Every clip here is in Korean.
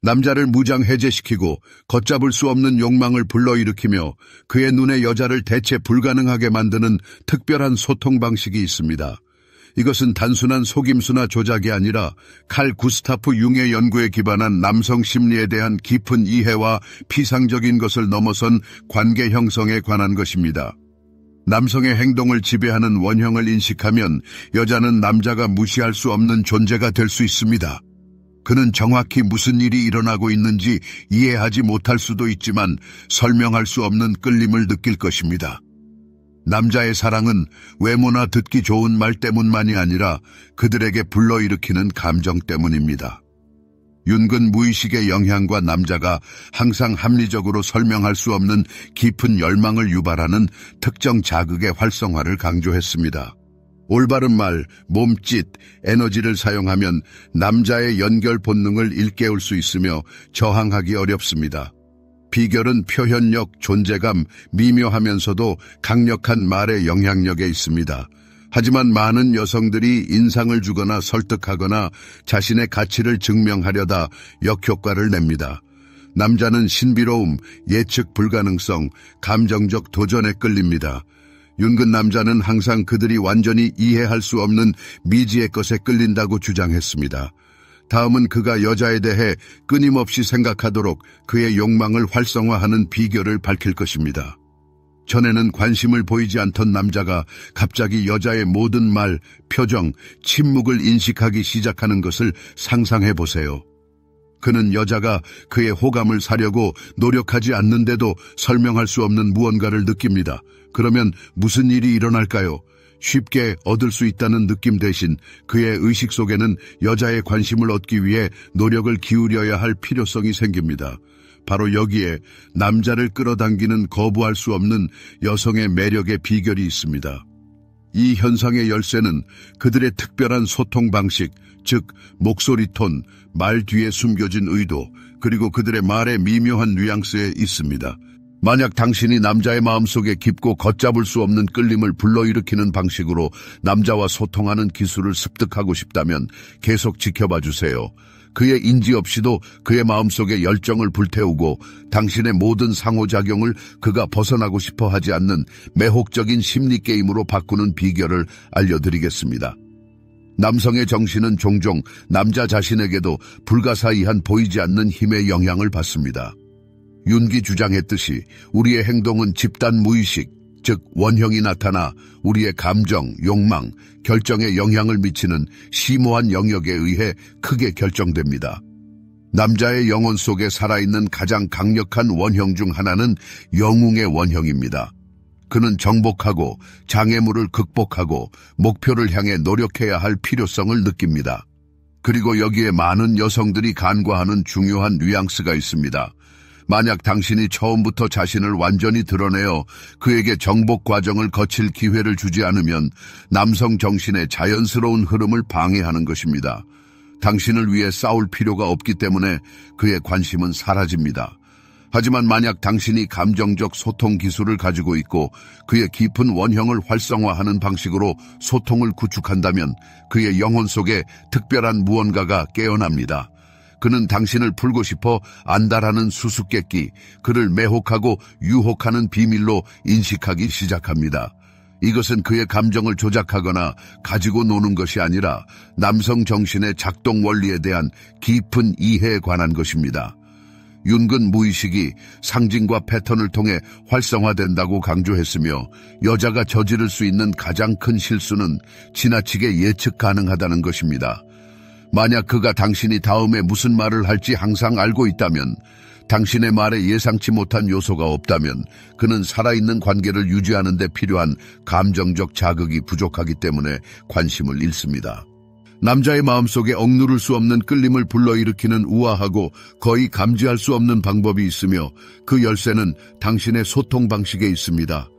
남자를 무장해제시키고 걷잡을 수 없는 욕망을 불러일으키며 그의 눈에 여자를 대체 불가능하게 만드는 특별한 소통 방식이 있습니다. 이것은 단순한 속임수나 조작이 아니라 칼 구스타프 융의 연구에 기반한 남성 심리에 대한 깊은 이해와 피상적인 것을 넘어선 관계 형성에 관한 것입니다. 남성의 행동을 지배하는 원형을 인식하면 여자는 남자가 무시할 수 없는 존재가 될 수 있습니다. 그는 정확히 무슨 일이 일어나고 있는지 이해하지 못할 수도 있지만 설명할 수 없는 끌림을 느낄 것입니다. 남자의 사랑은 외모나 듣기 좋은 말 때문만이 아니라 그들에게 불러일으키는 감정 때문입니다. 윤근 무의식의 영향과 남자가 항상 합리적으로 설명할 수 없는 깊은 열망을 유발하는 특정 자극의 활성화를 강조했습니다. 올바른 말, 몸짓, 에너지를 사용하면 남자의 연결 본능을 일깨울 수 있으며 저항하기 어렵습니다. 비결은 표현력, 존재감, 미묘하면서도 강력한 말의 영향력에 있습니다. 하지만 많은 여성들이 인상을 주거나 설득하거나 자신의 가치를 증명하려다 역효과를 냅니다. 남자는 신비로움, 예측 불가능성, 감정적 도전에 끌립니다. 윤근 남자는 항상 그들이 완전히 이해할 수 없는 미지의 것에 끌린다고 주장했습니다. 다음은 그가 여자에 대해 끊임없이 생각하도록 그의 욕망을 활성화하는 비결을 밝힐 것입니다. 전에는 관심을 보이지 않던 남자가 갑자기 여자의 모든 말, 표정, 침묵을 인식하기 시작하는 것을 상상해 보세요. 그는 여자가 그의 호감을 사려고 노력하지 않는데도 설명할 수 없는 무언가를 느낍니다. 그러면 무슨 일이 일어날까요? 쉽게 얻을 수 있다는 느낌 대신 그의 의식 속에는 여자의 관심을 얻기 위해 노력을 기울여야 할 필요성이 생깁니다. 바로 여기에 남자를 끌어당기는 거부할 수 없는 여성의 매력의 비결이 있습니다. 이 현상의 열쇠는 그들의 특별한 소통 방식, 즉 목소리 톤, 말 뒤에 숨겨진 의도, 그리고 그들의 말의 미묘한 뉘앙스에 있습니다. 만약 당신이 남자의 마음속에 깊고 걷잡을 수 없는 끌림을 불러일으키는 방식으로 남자와 소통하는 기술을 습득하고 싶다면 계속 지켜봐 주세요. 그의 인지 없이도 그의 마음속에 열정을 불태우고 당신의 모든 상호작용을 그가 벗어나고 싶어 하지 않는 매혹적인 심리게임으로 바꾸는 비결을 알려드리겠습니다. 남성의 정신은 종종 남자 자신에게도 불가사의한 보이지 않는 힘의 영향을 받습니다. 윤기 주장했듯이 우리의 행동은 집단 무의식, 즉 원형이 나타나 우리의 감정, 욕망, 결정에 영향을 미치는 심오한 영역에 의해 크게 결정됩니다. 남자의 영혼 속에 살아있는 가장 강력한 원형 중 하나는 영웅의 원형입니다. 그는 정복하고 장애물을 극복하고 목표를 향해 노력해야 할 필요성을 느낍니다. 그리고 여기에 많은 여성들이 간과하는 중요한 뉘앙스가 있습니다. 만약 당신이 처음부터 자신을 완전히 드러내어 그에게 정복 과정을 거칠 기회를 주지 않으면 남성 정신의 자연스러운 흐름을 방해하는 것입니다. 당신을 위해 싸울 필요가 없기 때문에 그의 관심은 사라집니다. 하지만 만약 당신이 감정적 소통 기술을 가지고 있고 그의 깊은 원형을 활성화하는 방식으로 소통을 구축한다면 그의 영혼 속에 특별한 무언가가 깨어납니다. 그는 당신을 풀고 싶어 안달하는 수수께끼, 그를 매혹하고 유혹하는 비밀로 인식하기 시작합니다. 이것은 그의 감정을 조작하거나 가지고 노는 것이 아니라 남성 정신의 작동 원리에 대한 깊은 이해에 관한 것입니다. 윤근 무의식이 상징과 패턴을 통해 활성화된다고 강조했으며 여자가 저지를 수 있는 가장 큰 실수는 지나치게 예측 가능하다는 것입니다. 만약 그가 당신이 다음에 무슨 말을 할지 항상 알고 있다면, 당신의 말에 예상치 못한 요소가 없다면 그는 살아있는 관계를 유지하는 데 필요한 감정적 자극이 부족하기 때문에 관심을 잃습니다. 남자의 마음속에 억누를 수 없는 끌림을 불러일으키는 우아하고 거의 감지할 수 없는 방법이 있으며 그 열쇠는 당신의 소통 방식에 있습니다.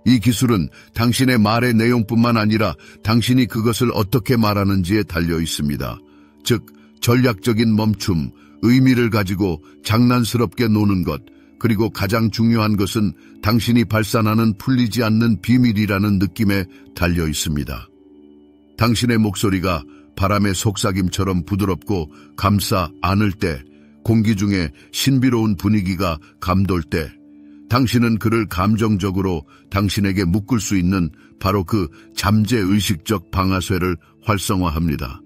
이 기술은 당신의 말의 내용뿐만 아니라 당신이 그것을 어떻게 말하는지에 달려 있습니다. 즉, 전략적인 멈춤, 의미를 가지고 장난스럽게 노는 것, 그리고 가장 중요한 것은 당신이 발산하는 풀리지 않는 비밀이라는 느낌에 달려 있습니다. 당신의 목소리가 바람의 속삭임처럼 부드럽고 감싸 안을 때 공기 중에 신비로운 분위기가 감돌 때 당신은 그를 감정적으로 당신에게 묶을 수 있는 바로 그 잠재의식적 방아쇠를 활성화합니다.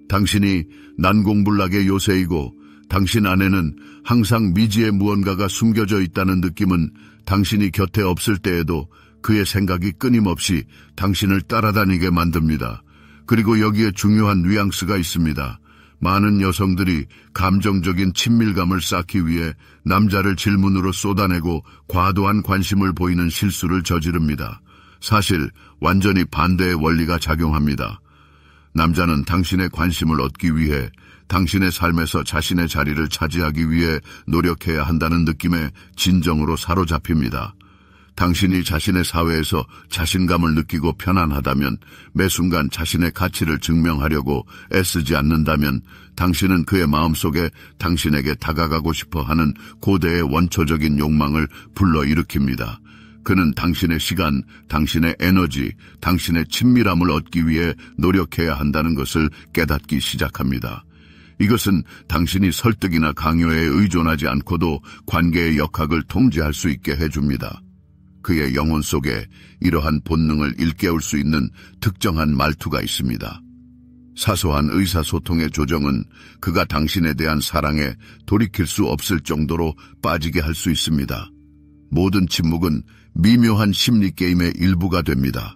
당신이 난공불락의 요새이고 당신 안에는 항상 미지의 무언가가 숨겨져 있다는 느낌은 당신이 곁에 없을 때에도 그의 생각이 끊임없이 당신을 따라다니게 만듭니다. 그리고 여기에 중요한 뉘앙스가 있습니다. 많은 여성들이 감정적인 친밀감을 쌓기 위해 남자를 질문으로 쏟아내고 과도한 관심을 보이는 실수를 저지릅니다. 사실 완전히 반대의 원리가 작용합니다. 남자는 당신의 관심을 얻기 위해 당신의 삶에서 자신의 자리를 차지하기 위해 노력해야 한다는 느낌에 진정으로 사로잡힙니다. 당신이 자신의 사회에서 자신감을 느끼고 편안하다면, 매 순간 자신의 가치를 증명하려고 애쓰지 않는다면 당신은 그의 마음속에 당신에게 다가가고 싶어 하는 고대의 원초적인 욕망을 불러일으킵니다. 그는 당신의 시간, 당신의 에너지, 당신의 친밀함을 얻기 위해 노력해야 한다는 것을 깨닫기 시작합니다. 이것은 당신이 설득이나 강요에 의존하지 않고도 관계의 역학을 통제할 수 있게 해줍니다. 그의 영혼 속에 이러한 본능을 일깨울 수 있는 특정한 말투가 있습니다. 사소한 의사소통의 조정은 그가 당신에 대한 사랑에 돌이킬 수 없을 정도로 빠지게 할 수 있습니다. 모든 침묵은 미묘한 심리게임의 일부가 됩니다.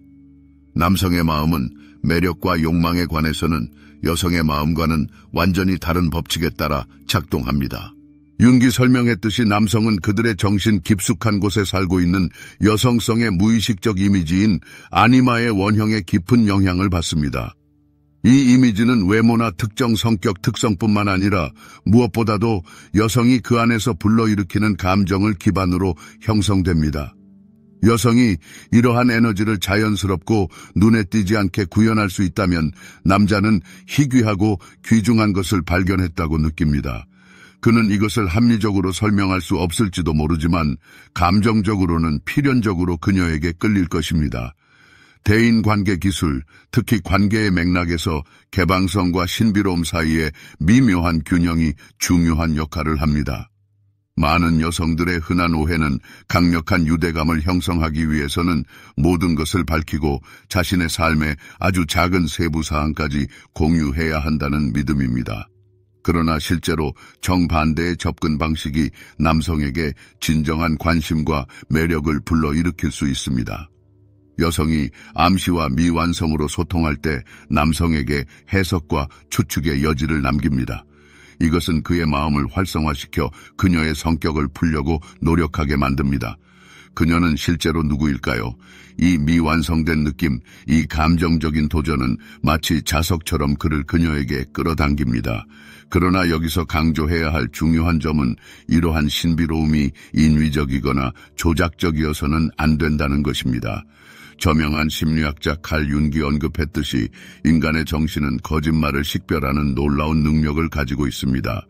남성의 마음은 매력과 욕망에 관해서는 여성의 마음과는 완전히 다른 법칙에 따라 작동합니다. 윤기 설명했듯이 남성은 그들의 정신 깊숙한 곳에 살고 있는 여성성의 무의식적 이미지인 아니마의 원형에 깊은 영향을 받습니다. 이 이미지는 외모나 특정 성격 특성뿐만 아니라 무엇보다도 여성이 그 안에서 불러일으키는 감정을 기반으로 형성됩니다. 여성이 이러한 에너지를 자연스럽고 눈에 띄지 않게 구현할 수 있다면 남자는 희귀하고 귀중한 것을 발견했다고 느낍니다. 그는 이것을 합리적으로 설명할 수 없을지도 모르지만 감정적으로는 필연적으로 그녀에게 끌릴 것입니다. 대인관계 기술, 특히 관계의 맥락에서 개방성과 신비로움 사이의 미묘한 균형이 중요한 역할을 합니다. 많은 여성들의 흔한 오해는 강력한 유대감을 형성하기 위해서는 모든 것을 밝히고 자신의 삶의 아주 작은 세부 사항까지 공유해야 한다는 믿음입니다. 그러나 실제로 정반대의 접근 방식이 남성에게 진정한 관심과 매력을 불러일으킬 수 있습니다. 여성이 암시와 미완성으로 소통할 때 남성에게 해석과 추측의 여지를 남깁니다. 이것은 그의 마음을 활성화시켜 그녀의 성격을 풀려고 노력하게 만듭니다. 그녀는 실제로 누구일까요? 이 미완성된 느낌, 이 감정적인 도전은 마치 자석처럼 그를 그녀에게 끌어당깁니다. 그러나 여기서 강조해야 할 중요한 점은 이러한 신비로움이 인위적이거나 조작적이어서는 안 된다는 것입니다. 저명한 심리학자 칼 융이 언급했듯이 인간의 정신은 거짓말을 식별하는 놀라운 능력을 가지고 있습니다.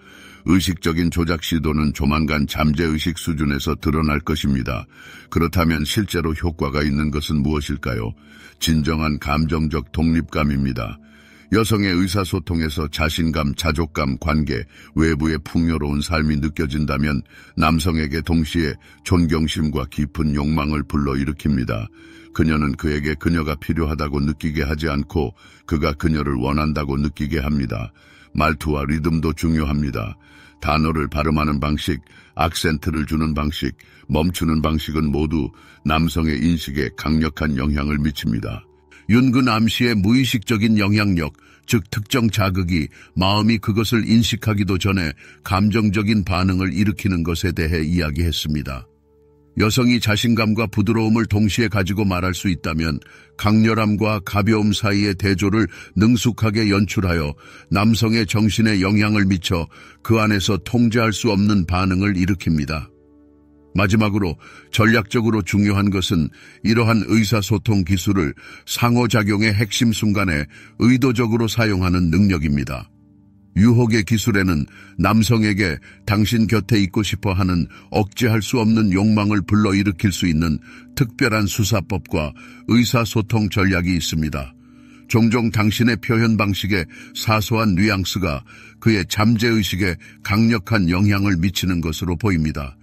의식적인 조작 시도는 조만간 잠재의식 수준에서 드러날 것입니다. 그렇다면 실제로 효과가 있는 것은 무엇일까요? 진정한 감정적 독립감입니다. 여성의 의사소통에서 자신감, 자족감, 관계, 외부의 풍요로운 삶이 느껴진다면 남성에게 동시에 존경심과 깊은 욕망을 불러일으킵니다. 그녀는 그에게 그녀가 필요하다고 느끼게 하지 않고 그가 그녀를 원한다고 느끼게 합니다. 말투와 리듬도 중요합니다. 단어를 발음하는 방식, 악센트를 주는 방식, 멈추는 방식은 모두 남성의 인식에 강력한 영향을 미칩니다. 윤근 암시의 무의식적인 영향력, 즉 특정 자극이 마음이 그것을 인식하기도 전에 감정적인 반응을 일으키는 것에 대해 이야기했습니다. 여성이 자신감과 부드러움을 동시에 가지고 말할 수 있다면 강렬함과 가벼움 사이의 대조를 능숙하게 연출하여 남성의 정신에 영향을 미쳐 그 안에서 통제할 수 없는 반응을 일으킵니다. 마지막으로 전략적으로 중요한 것은 이러한 의사소통 기술을 상호작용의 핵심 순간에 의도적으로 사용하는 능력입니다. 유혹의 기술에는 남성에게 당신 곁에 있고 싶어 하는 억제할 수 없는 욕망을 불러일으킬 수 있는 특별한 수사법과 의사소통 전략이 있습니다. 종종 당신의 표현 방식의 사소한 뉘앙스가 그의 잠재의식에 강력한 영향을 미치는 것으로 보입니다.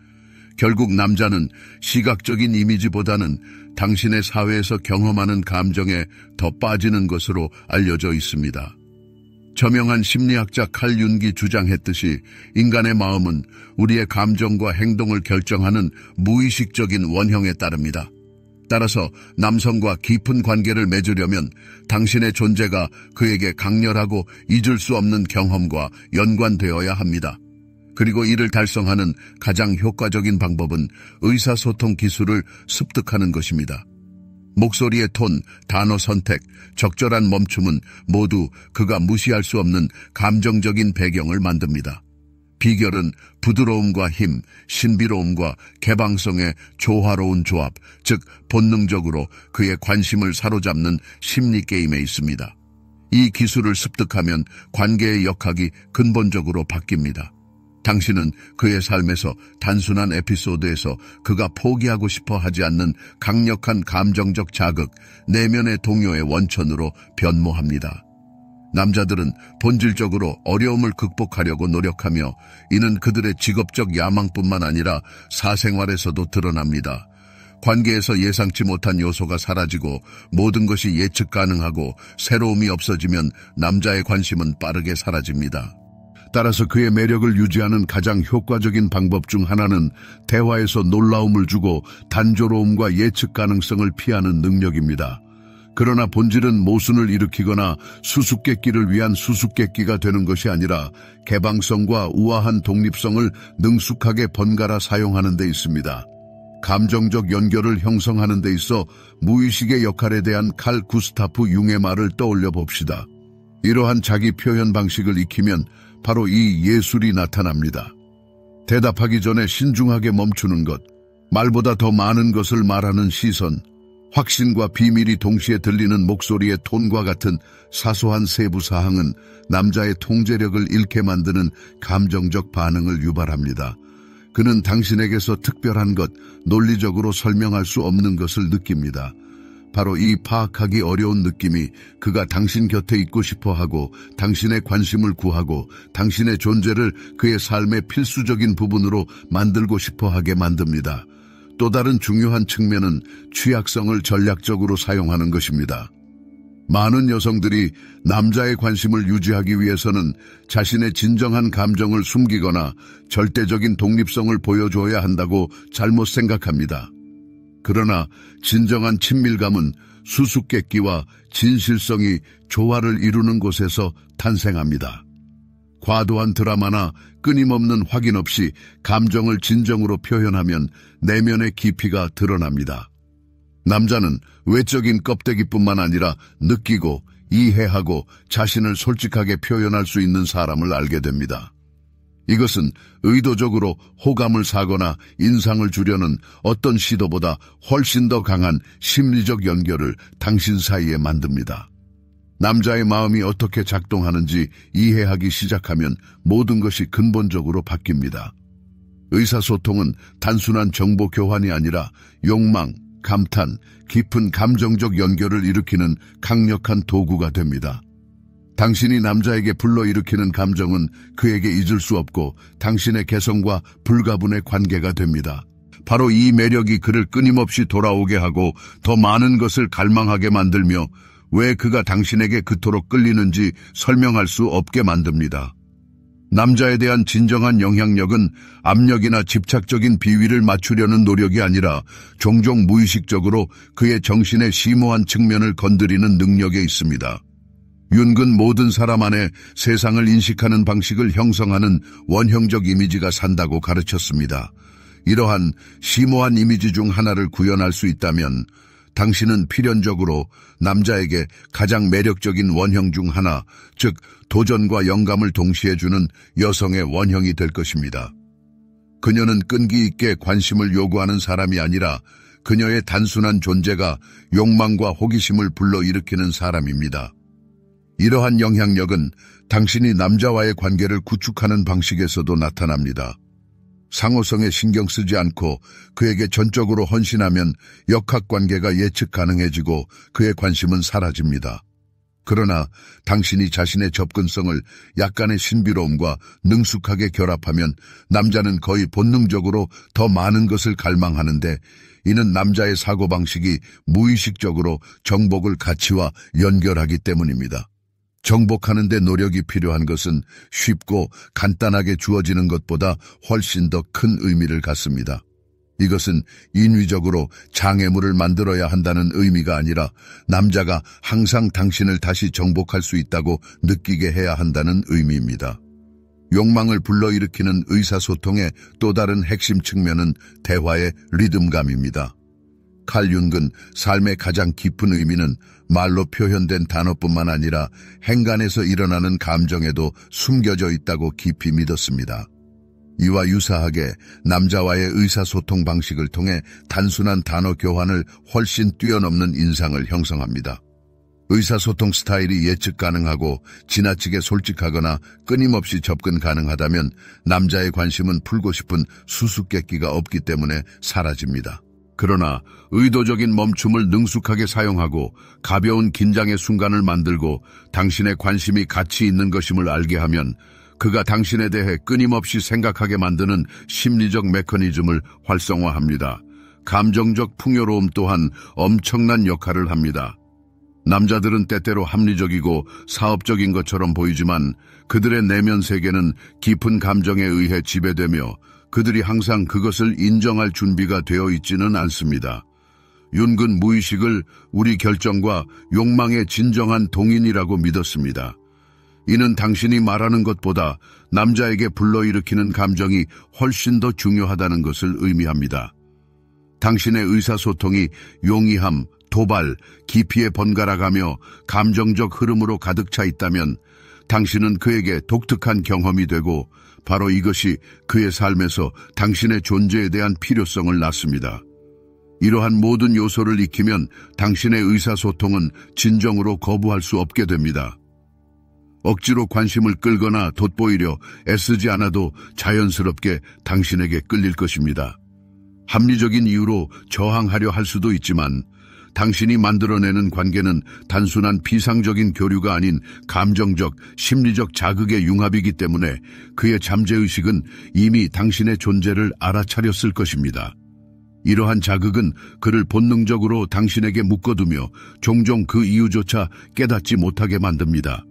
결국 남자는 시각적인 이미지보다는 당신의 사회에서 경험하는 감정에 더 빠지는 것으로 알려져 있습니다. 저명한 심리학자 칼 융이 주장했듯이 인간의 마음은 우리의 감정과 행동을 결정하는 무의식적인 원형에 따릅니다. 따라서 남성과 깊은 관계를 맺으려면 당신의 존재가 그에게 강렬하고 잊을 수 없는 경험과 연관되어야 합니다. 그리고 이를 달성하는 가장 효과적인 방법은 의사소통 기술을 습득하는 것입니다. 목소리의 톤, 단어 선택, 적절한 멈춤은 모두 그가 무시할 수 없는 감정적인 배경을 만듭니다. 비결은 부드러움과 힘, 신비로움과 개방성의 조화로운 조합, 즉 본능적으로 그의 관심을 사로잡는 심리게임에 있습니다. 이 기술을 습득하면 관계의 역학이 근본적으로 바뀝니다. 당신은 그의 삶에서 단순한 에피소드에서 그가 포기하고 싶어 하지 않는 강력한 감정적 자극, 내면의 동요의 원천으로 변모합니다. 남자들은 본질적으로 어려움을 극복하려고 노력하며 이는 그들의 직업적 야망뿐만 아니라 사생활에서도 드러납니다. 관계에서 예상치 못한 요소가 사라지고 모든 것이 예측 가능하고 새로움이 없어지면 남자의 관심은 빠르게 사라집니다. 따라서 그의 매력을 유지하는 가장 효과적인 방법 중 하나는 대화에서 놀라움을 주고 단조로움과 예측 가능성을 피하는 능력입니다. 그러나 본질은 모순을 일으키거나 수수께끼를 위한 수수께끼가 되는 것이 아니라 개방성과 우아한 독립성을 능숙하게 번갈아 사용하는 데 있습니다. 감정적 연결을 형성하는 데 있어 무의식의 역할에 대한 칼 구스타프 융의 말을 떠올려 봅시다. 이러한 자기 표현 방식을 익히면 바로 이 예술이 나타납니다. 대답하기 전에 신중하게 멈추는 것, 말보다 더 많은 것을 말하는 시선, 확신과 비밀이 동시에 들리는 목소리의 톤과 같은 사소한 세부 사항은 남자의 통제력을 잃게 만드는 감정적 반응을 유발합니다. 그는 당신에게서 특별한 것, 논리적으로 설명할 수 없는 것을 느낍니다. 바로 이 파악하기 어려운 느낌이 그가 당신 곁에 있고 싶어하고 당신의 관심을 구하고 당신의 존재를 그의 삶의 필수적인 부분으로 만들고 싶어하게 만듭니다. 또 다른 중요한 측면은 취약성을 전략적으로 사용하는 것입니다. 많은 여성들이 남자의 관심을 유지하기 위해서는 자신의 진정한 감정을 숨기거나 절대적인 독립성을 보여줘야 한다고 잘못 생각합니다. 그러나 진정한 친밀감은 수수께끼와 진실성이 조화를 이루는 곳에서 탄생합니다. 과도한 드라마나 끊임없는 확인 없이 감정을 진정으로 표현하면 내면의 깊이가 드러납니다. 남자는 외적인 껍데기뿐만 아니라 느끼고 이해하고 자신을 솔직하게 표현할 수 있는 사람을 알게 됩니다. 이것은 의도적으로 호감을 사거나 인상을 주려는 어떤 시도보다 훨씬 더 강한 심리적 연결을 당신 사이에 만듭니다. 남자의 마음이 어떻게 작동하는지 이해하기 시작하면 모든 것이 근본적으로 바뀝니다. 의사소통은 단순한 정보 교환이 아니라 욕망, 감탄, 깊은 감정적 연결을 일으키는 강력한 도구가 됩니다. 당신이 남자에게 불러일으키는 감정은 그에게 잊을 수 없고 당신의 개성과 불가분의 관계가 됩니다. 바로 이 매력이 그를 끊임없이 돌아오게 하고 더 많은 것을 갈망하게 만들며 왜 그가 당신에게 그토록 끌리는지 설명할 수 없게 만듭니다. 남자에 대한 진정한 영향력은 압력이나 집착적인 비위를 맞추려는 노력이 아니라 종종 무의식적으로 그의 정신의 심오한 측면을 건드리는 능력에 있습니다. 융은 모든 사람 안에 세상을 인식하는 방식을 형성하는 원형적 이미지가 산다고 가르쳤습니다. 이러한 심오한 이미지 중 하나를 구현할 수 있다면 당신은 필연적으로 남자에게 가장 매력적인 원형 중 하나, 즉 도전과 영감을 동시에 주는 여성의 원형이 될 것입니다. 그녀는 끈기 있게 관심을 요구하는 사람이 아니라 그녀의 단순한 존재가 욕망과 호기심을 불러일으키는 사람입니다. 이러한 영향력은 당신이 남자와의 관계를 구축하는 방식에서도 나타납니다. 상호성에 신경 쓰지 않고 그에게 전적으로 헌신하면 역학관계가 예측 가능해지고 그의 관심은 사라집니다. 그러나 당신이 자신의 접근성을 약간의 신비로움과 능숙하게 결합하면 남자는 거의 본능적으로 더 많은 것을 갈망하는데, 이는 남자의 사고방식이 무의식적으로 정복을 가치와 연결하기 때문입니다. 정복하는 데 노력이 필요한 것은 쉽고 간단하게 주어지는 것보다 훨씬 더 큰 의미를 갖습니다. 이것은 인위적으로 장애물을 만들어야 한다는 의미가 아니라 남자가 항상 당신을 다시 정복할 수 있다고 느끼게 해야 한다는 의미입니다. 욕망을 불러일으키는 의사소통의 또 다른 핵심 측면은 대화의 리듬감입니다. 칼 융은 삶의 가장 깊은 의미는 말로 표현된 단어뿐만 아니라 행간에서 일어나는 감정에도 숨겨져 있다고 깊이 믿었습니다. 이와 유사하게 남자와의 의사소통 방식을 통해 단순한 단어 교환을 훨씬 뛰어넘는 인상을 형성합니다. 의사소통 스타일이 예측 가능하고 지나치게 솔직하거나 끊임없이 접근 가능하다면 남자의 관심은 풀고 싶은 수수께끼가 없기 때문에 사라집니다. 그러나 의도적인 멈춤을 능숙하게 사용하고 가벼운 긴장의 순간을 만들고 당신의 관심이 가치 있는 것임을 알게 하면 그가 당신에 대해 끊임없이 생각하게 만드는 심리적 메커니즘을 활성화합니다. 감정적 풍요로움 또한 엄청난 역할을 합니다. 남자들은 때때로 합리적이고 사업적인 것처럼 보이지만 그들의 내면 세계는 깊은 감정에 의해 지배되며 그들이 항상 그것을 인정할 준비가 되어 있지는 않습니다. 융은 무의식을 우리 결정과 욕망의 진정한 동인이라고 믿었습니다. 이는 당신이 말하는 것보다 남자에게 불러일으키는 감정이 훨씬 더 중요하다는 것을 의미합니다. 당신의 의사소통이 용이함, 도발, 깊이에 번갈아가며 감정적 흐름으로 가득 차 있다면 당신은 그에게 독특한 경험이 되고 바로 이것이 그의 삶에서 당신의 존재에 대한 필요성을 낳습니다. 이러한 모든 요소를 익히면 당신의 의사소통은 진정으로 거부할 수 없게 됩니다. 억지로 관심을 끌거나 돋보이려 애쓰지 않아도 자연스럽게 당신에게 끌릴 것입니다. 합리적인 이유로 저항하려 할 수도 있지만 당신이 만들어내는 관계는 단순한 피상적인 교류가 아닌 감정적, 심리적 자극의 융합이기 때문에 그의 잠재의식은 이미 당신의 존재를 알아차렸을 것입니다. 이러한 자극은 그를 본능적으로 당신에게 묶어두며 종종 그 이유조차 깨닫지 못하게 만듭니다.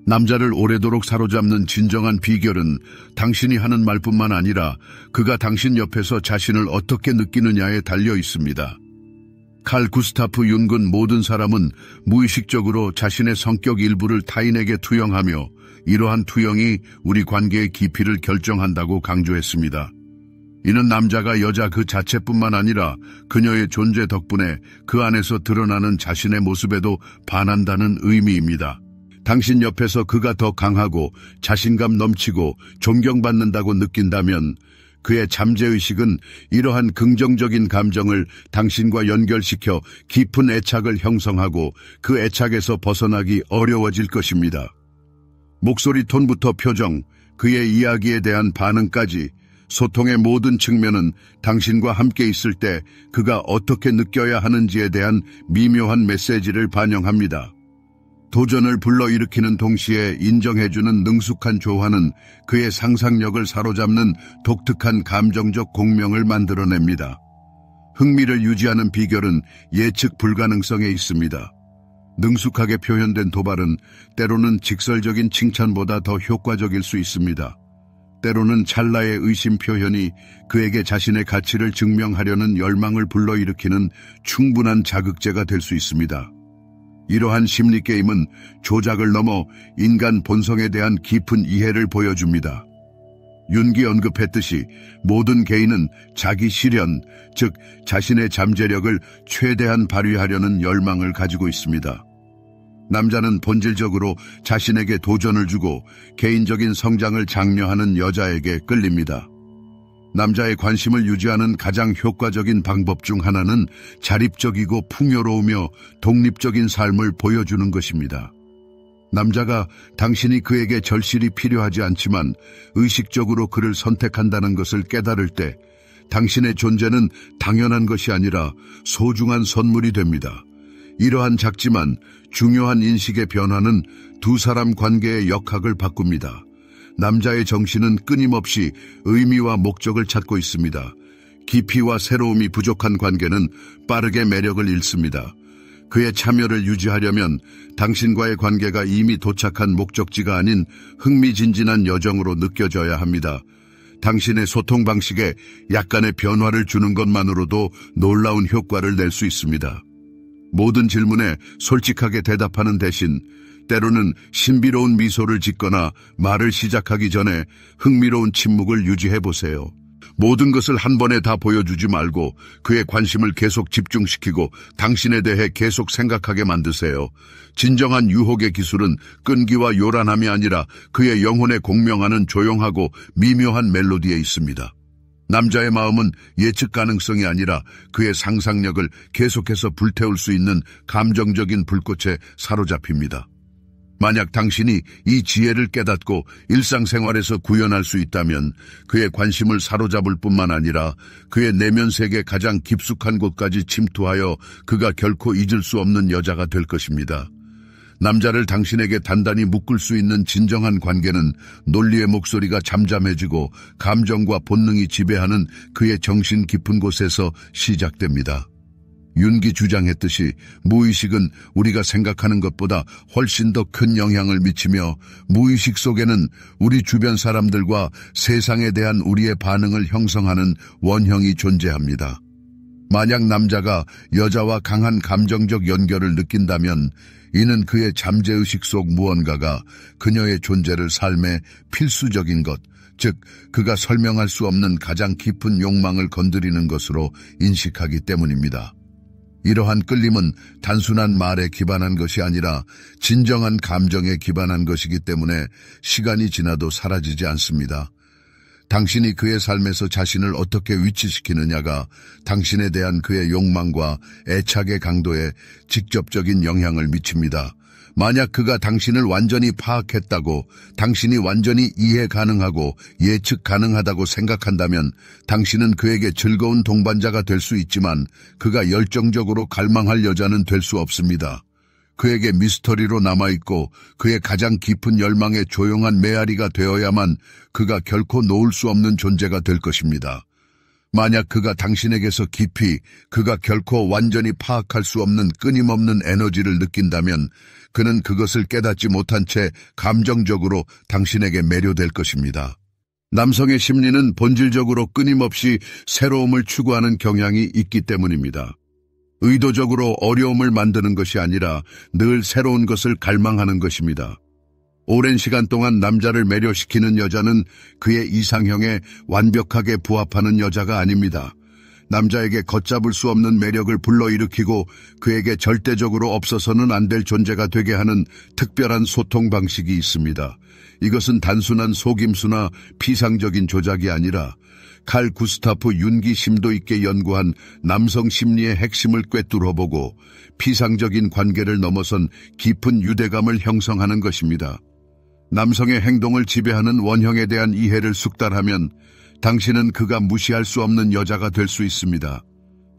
남자를 오래도록 사로잡는 진정한 비결은 당신이 하는 말뿐만 아니라 그가 당신 옆에서 자신을 어떻게 느끼느냐에 달려 있습니다. 칼 구스타프 융은 모든 사람은 무의식적으로 자신의 성격 일부를 타인에게 투영하며 이러한 투영이 우리 관계의 깊이를 결정한다고 강조했습니다. 이는 남자가 여자 그 자체뿐만 아니라 그녀의 존재 덕분에 그 안에서 드러나는 자신의 모습에도 반한다는 의미입니다. 당신 옆에서 그가 더 강하고 자신감 넘치고 존경받는다고 느낀다면 그의 잠재의식은 이러한 긍정적인 감정을 당신과 연결시켜 깊은 애착을 형성하고 그 애착에서 벗어나기 어려워질 것입니다. 목소리 톤부터 표정, 그의 이야기에 대한 반응까지 소통의 모든 측면은 당신과 함께 있을 때 그가 어떻게 느껴야 하는지에 대한 미묘한 메시지를 반영합니다. 도전을 불러일으키는 동시에 인정해주는 능숙한 조화는 그의 상상력을 사로잡는 독특한 감정적 공명을 만들어냅니다. 흥미를 유지하는 비결은 예측 불가능성에 있습니다. 능숙하게 표현된 도발은 때로는 직설적인 칭찬보다 더 효과적일 수 있습니다. 때로는 찰나의 의심 표현이 그에게 자신의 가치를 증명하려는 열망을 불러일으키는 충분한 자극제가 될 수 있습니다. 이러한 심리게임은 조작을 넘어 인간 본성에 대한 깊은 이해를 보여줍니다. 융이 언급했듯이 모든 개인은 자기 실현, 즉 자신의 잠재력을 최대한 발휘하려는 열망을 가지고 있습니다. 남자는 본질적으로 자신에게 도전을 주고 개인적인 성장을 장려하는 여자에게 끌립니다. 남자의 관심을 유지하는 가장 효과적인 방법 중 하나는 자립적이고 풍요로우며 독립적인 삶을 보여주는 것입니다. 남자가 당신이 그에게 절실히 필요하지 않지만 의식적으로 그를 선택한다는 것을 깨달을 때 당신의 존재는 당연한 것이 아니라 소중한 선물이 됩니다. 이러한 작지만 중요한 인식의 변화는 두 사람 관계의 역학을 바꿉니다. 남자의 정신은 끊임없이 의미와 목적을 찾고 있습니다. 깊이와 새로움이 부족한 관계는 빠르게 매력을 잃습니다. 그의 참여를 유지하려면 당신과의 관계가 이미 도착한 목적지가 아닌 흥미진진한 여정으로 느껴져야 합니다. 당신의 소통 방식에 약간의 변화를 주는 것만으로도 놀라운 효과를 낼 수 있습니다. 모든 질문에 솔직하게 대답하는 대신 때로는 신비로운 미소를 짓거나 말을 시작하기 전에 흥미로운 침묵을 유지해보세요. 모든 것을 한 번에 다 보여주지 말고 그의 관심을 계속 집중시키고 당신에 대해 계속 생각하게 만드세요. 진정한 유혹의 기술은 끈기와 요란함이 아니라 그의 영혼에 공명하는 조용하고 미묘한 멜로디에 있습니다. 남자의 마음은 예측 가능성이 아니라 그의 상상력을 계속해서 불태울 수 있는 감정적인 불꽃에 사로잡힙니다. 만약 당신이 이 지혜를 깨닫고 일상생활에서 구현할 수 있다면 그의 관심을 사로잡을 뿐만 아니라 그의 내면 세계 가장 깊숙한 곳까지 침투하여 그가 결코 잊을 수 없는 여자가 될 것입니다. 남자를 당신에게 단단히 묶을 수 있는 진정한 관계는 논리의 목소리가 잠잠해지고 감정과 본능이 지배하는 그의 정신 깊은 곳에서 시작됩니다. 윤기 주장했듯이 무의식은 우리가 생각하는 것보다 훨씬 더 큰 영향을 미치며 무의식 속에는 우리 주변 사람들과 세상에 대한 우리의 반응을 형성하는 원형이 존재합니다. 만약 남자가 여자와 강한 감정적 연결을 느낀다면 이는 그의 잠재의식 속 무언가가 그녀의 존재를 삶의 필수적인 것, 즉 그가 설명할 수 없는 가장 깊은 욕망을 건드리는 것으로 인식하기 때문입니다. 이러한 끌림은 단순한 말에 기반한 것이 아니라 진정한 감정에 기반한 것이기 때문에 시간이 지나도 사라지지 않습니다. 당신이 그의 삶에서 자신을 어떻게 위치시키느냐가 당신에 대한 그의 욕망과 애착의 강도에 직접적인 영향을 미칩니다. 만약 그가 당신을 완전히 파악했다고, 당신이 완전히 이해 가능하고 예측 가능하다고 생각한다면 당신은 그에게 즐거운 동반자가 될 수 있지만 그가 열정적으로 갈망할 여자는 될 수 없습니다. 그에게 미스터리로 남아있고 그의 가장 깊은 열망의 조용한 메아리가 되어야만 그가 결코 놓을 수 없는 존재가 될 것입니다. 만약 그가 당신에게서 깊이, 그가 결코 완전히 파악할 수 없는 끊임없는 에너지를 느낀다면 그는 그것을 깨닫지 못한 채 감정적으로 당신에게 매료될 것입니다. 남성의 심리는 본질적으로 끊임없이 새로움을 추구하는 경향이 있기 때문입니다. 의도적으로 어려움을 만드는 것이 아니라 늘 새로운 것을 갈망하는 것입니다. 오랜 시간 동안 남자를 매료시키는 여자는 그의 이상형에 완벽하게 부합하는 여자가 아닙니다. 남자에게 걷잡을 수 없는 매력을 불러일으키고 그에게 절대적으로 없어서는 안 될 존재가 되게 하는 특별한 소통 방식이 있습니다. 이것은 단순한 속임수나 피상적인 조작이 아니라 칼 구스타프 윤기 심도 있게 연구한 남성 심리의 핵심을 꿰뚫어보고 피상적인 관계를 넘어선 깊은 유대감을 형성하는 것입니다. 남성의 행동을 지배하는 원형에 대한 이해를 숙달하면 당신은 그가 무시할 수 없는 여자가 될 수 있습니다.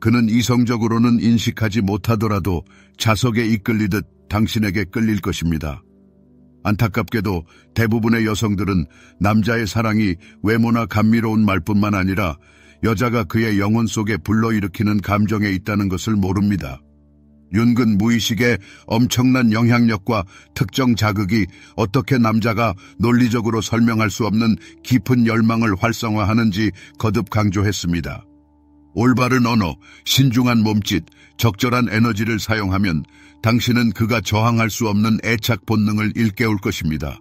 그는 이성적으로는 인식하지 못하더라도 자석에 이끌리듯 당신에게 끌릴 것입니다. 안타깝게도 대부분의 여성들은 남자의 사랑이 외모나 감미로운 말뿐만 아니라 여자가 그의 영혼 속에 불러일으키는 감정에 있다는 것을 모릅니다. 윤근 무의식의 엄청난 영향력과 특정 자극이 어떻게 남자가 논리적으로 설명할 수 없는 깊은 열망을 활성화하는지 거듭 강조했습니다. 올바른 언어, 신중한 몸짓, 적절한 에너지를 사용하면 당신은 그가 저항할 수 없는 애착 본능을 일깨울 것입니다.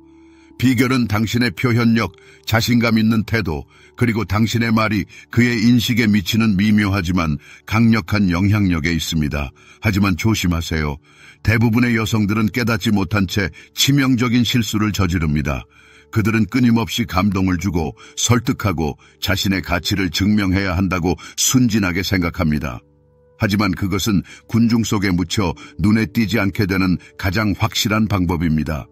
비결은 당신의 표현력, 자신감 있는 태도, 그리고 당신의 말이 그의 인식에 미치는 미묘하지만 강력한 영향력에 있습니다. 하지만 조심하세요. 대부분의 여성들은 깨닫지 못한 채 치명적인 실수를 저지릅니다. 그들은 끊임없이 감동을 주고 설득하고 자신의 가치를 증명해야 한다고 순진하게 생각합니다. 하지만 그것은 군중 속에 묻혀 눈에 띄지 않게 되는 가장 확실한 방법입니다.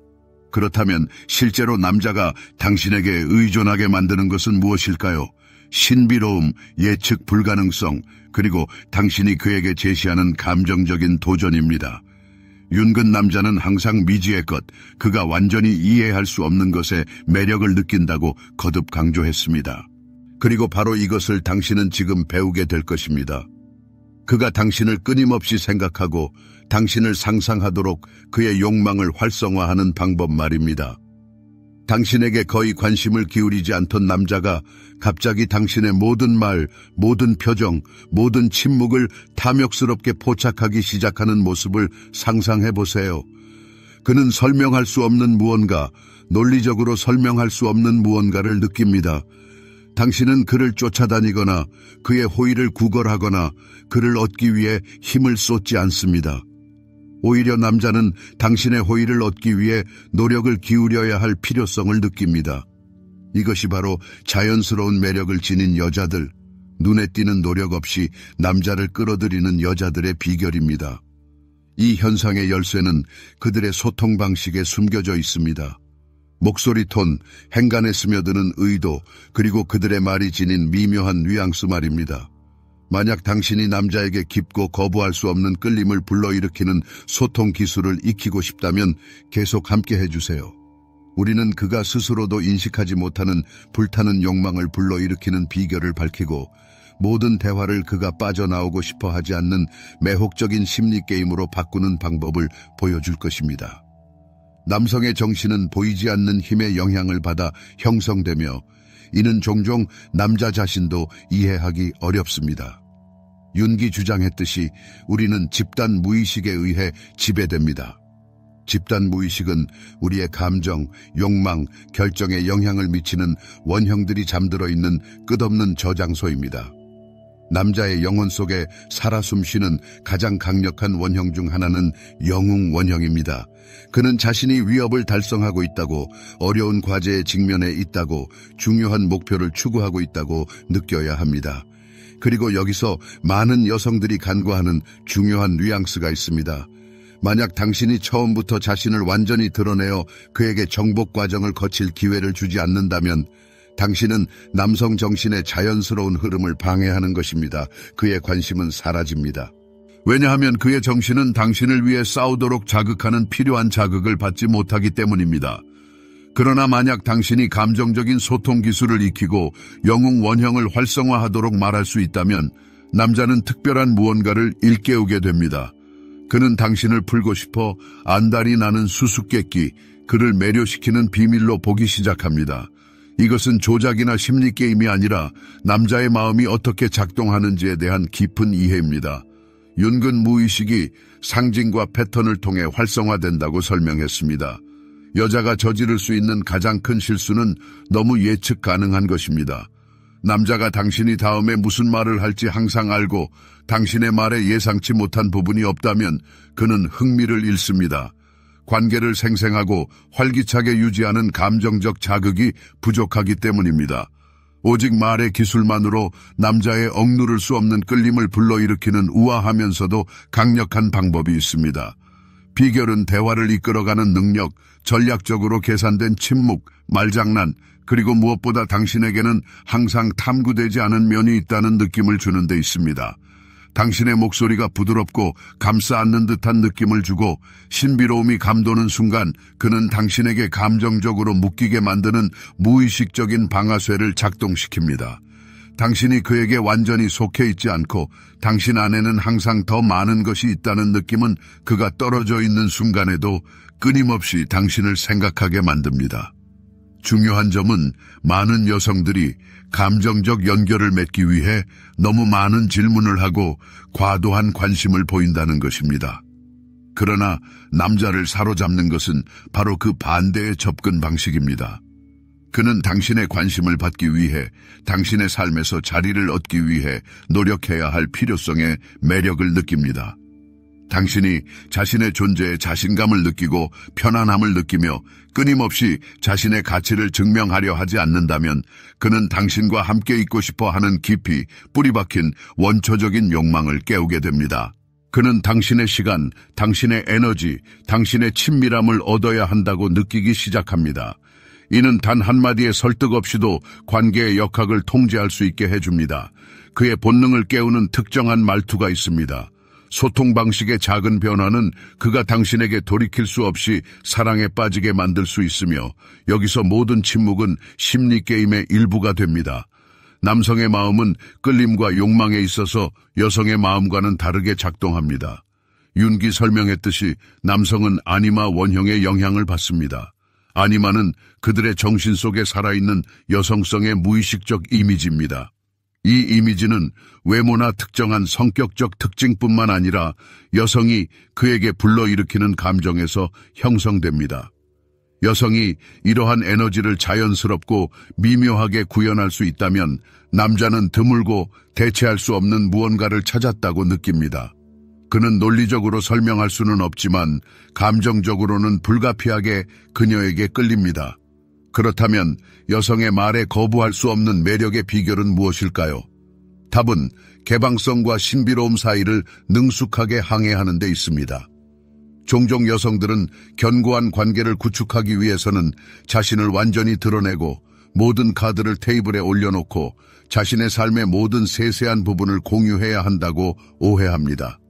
그렇다면 실제로 남자가 당신에게 의존하게 만드는 것은 무엇일까요? 신비로움, 예측 불가능성, 그리고 당신이 그에게 제시하는 감정적인 도전입니다. 윤근 남자는 항상 미지의 것, 그가 완전히 이해할 수 없는 것에 매력을 느낀다고 거듭 강조했습니다. 그리고 바로 이것을 당신은 지금 배우게 될 것입니다. 그가 당신을 끊임없이 생각하고 당신을 상상하도록 그의 욕망을 활성화하는 방법 말입니다. 당신에게 거의 관심을 기울이지 않던 남자가 갑자기 당신의 모든 말, 모든 표정, 모든 침묵을 탐욕스럽게 포착하기 시작하는 모습을 상상해 보세요. 그는 설명할 수 없는 무언가, 논리적으로 설명할 수 없는 무언가를 느낍니다. 당신은 그를 쫓아다니거나 그의 호의를 구걸하거나 그를 얻기 위해 힘을 쏟지 않습니다. 오히려 남자는 당신의 호의를 얻기 위해 노력을 기울여야 할 필요성을 느낍니다. 이것이 바로 자연스러운 매력을 지닌 여자들, 눈에 띄는 노력 없이 남자를 끌어들이는 여자들의 비결입니다. 이 현상의 열쇠는 그들의 소통 방식에 숨겨져 있습니다. 목소리 톤, 행간에 스며드는 의도, 그리고 그들의 말이 지닌 미묘한 뉘앙스 말입니다. 만약 당신이 남자에게 깊고 거부할 수 없는 끌림을 불러일으키는 소통 기술을 익히고 싶다면 계속 함께 해주세요. 우리는 그가 스스로도 인식하지 못하는 불타는 욕망을 불러일으키는 비결을 밝히고 모든 대화를 그가 빠져나오고 싶어 하지 않는 매혹적인 심리 게임으로 바꾸는 방법을 보여줄 것입니다. 남성의 정신은 보이지 않는 힘의 영향을 받아 형성되며 이는 종종 남자 자신도 이해하기 어렵습니다. 윤기 주장했듯이 우리는 집단 무의식에 의해 지배됩니다. 집단 무의식은 우리의 감정, 욕망, 결정에 영향을 미치는 원형들이 잠들어 있는 끝없는 저장소입니다. 남자의 영혼 속에 살아 숨쉬는 가장 강력한 원형 중 하나는 영웅 원형입니다. 그는 자신이 위협을 달성하고 있다고, 어려운 과제에 직면해 있다고, 중요한 목표를 추구하고 있다고 느껴야 합니다. 그리고 여기서 많은 여성들이 간과하는 중요한 뉘앙스가 있습니다. 만약 당신이 처음부터 자신을 완전히 드러내어 그에게 정복 과정을 거칠 기회를 주지 않는다면 당신은 남성 정신의 자연스러운 흐름을 방해하는 것입니다. 그의 관심은 사라집니다. 왜냐하면 그의 정신은 당신을 위해 싸우도록 자극하는 필요한 자극을 받지 못하기 때문입니다. 그러나 만약 당신이 감정적인 소통 기술을 익히고 영웅 원형을 활성화하도록 말할 수 있다면 남자는 특별한 무언가를 일깨우게 됩니다. 그는 당신을 풀고 싶어 안달이 나는 수수께끼, 그를 매료시키는 비밀로 보기 시작합니다. 이것은 조작이나 심리 게임이 아니라 남자의 마음이 어떻게 작동하는지에 대한 깊은 이해입니다. 윤근 무의식이 상징과 패턴을 통해 활성화된다고 설명했습니다. 여자가 저지를 수 있는 가장 큰 실수는 너무 예측 가능한 것입니다. 남자가 당신이 다음에 무슨 말을 할지 항상 알고 당신의 말에 예상치 못한 부분이 없다면 그는 흥미를 잃습니다. 관계를 생생하고 활기차게 유지하는 감정적 자극이 부족하기 때문입니다. 오직 말의 기술만으로 남자의 억누를 수 없는 끌림을 불러일으키는 우아하면서도 강력한 방법이 있습니다. 비결은 대화를 이끌어가는 능력, 전략적으로 계산된 침묵, 말장난, 그리고 무엇보다 당신에게는 항상 탐구되지 않은 면이 있다는 느낌을 주는 데 있습니다. 당신의 목소리가 부드럽고 감싸 안는 듯한 느낌을 주고 신비로움이 감도는 순간 그는 당신에게 감정적으로 묶이게 만드는 무의식적인 방아쇠를 작동시킵니다. 당신이 그에게 완전히 속해 있지 않고 당신 안에는 항상 더 많은 것이 있다는 느낌은 그가 떨어져 있는 순간에도 끊임없이 당신을 생각하게 만듭니다. 중요한 점은 많은 여성들이 감정적 연결을 맺기 위해 너무 많은 질문을 하고 과도한 관심을 보인다는 것입니다. 그러나 남자를 사로잡는 것은 바로 그 반대의 접근 방식입니다. 그는 당신의 관심을 받기 위해 당신의 삶에서 자리를 얻기 위해 노력해야 할 필요성에 매력을 느낍니다. 당신이 자신의 존재에 자신감을 느끼고 편안함을 느끼며 끊임없이 자신의 가치를 증명하려 하지 않는다면 그는 당신과 함께 있고 싶어 하는 깊이 뿌리박힌 원초적인 욕망을 깨우게 됩니다. 그는 당신의 시간, 당신의 에너지, 당신의 친밀함을 얻어야 한다고 느끼기 시작합니다. 이는 단 한마디의 설득 없이도 관계의 역학을 통제할 수 있게 해줍니다. 그의 본능을 깨우는 특정한 말투가 있습니다. 소통 방식의 작은 변화는 그가 당신에게 돌이킬 수 없이 사랑에 빠지게 만들 수 있으며 여기서 모든 침묵은 심리 게임의 일부가 됩니다. 남성의 마음은 끌림과 욕망에 있어서 여성의 마음과는 다르게 작동합니다. 윤기 설명했듯이 남성은 아니마 원형의 영향을 받습니다. 아니마는 그들의 정신 속에 살아있는 여성성의 무의식적 이미지입니다. 이 이미지는 외모나 특정한 성격적 특징뿐만 아니라 여성이 그에게 불러일으키는 감정에서 형성됩니다. 여성이 이러한 에너지를 자연스럽고 미묘하게 구현할 수 있다면 남자는 드물고 대체할 수 없는 무언가를 찾았다고 느낍니다. 그는 논리적으로 설명할 수는 없지만 감정적으로는 불가피하게 그녀에게 끌립니다. 그렇다면 여성의 말에 거부할 수 없는 매력의 비결은 무엇일까요? 답은 개방성과 신비로움 사이를 능숙하게 항해하는 데 있습니다. 종종 여성들은 견고한 관계를 구축하기 위해서는 자신을 완전히 드러내고 모든 카드를 테이블에 올려놓고 자신의 삶의 모든 세세한 부분을 공유해야 한다고 오해합니다.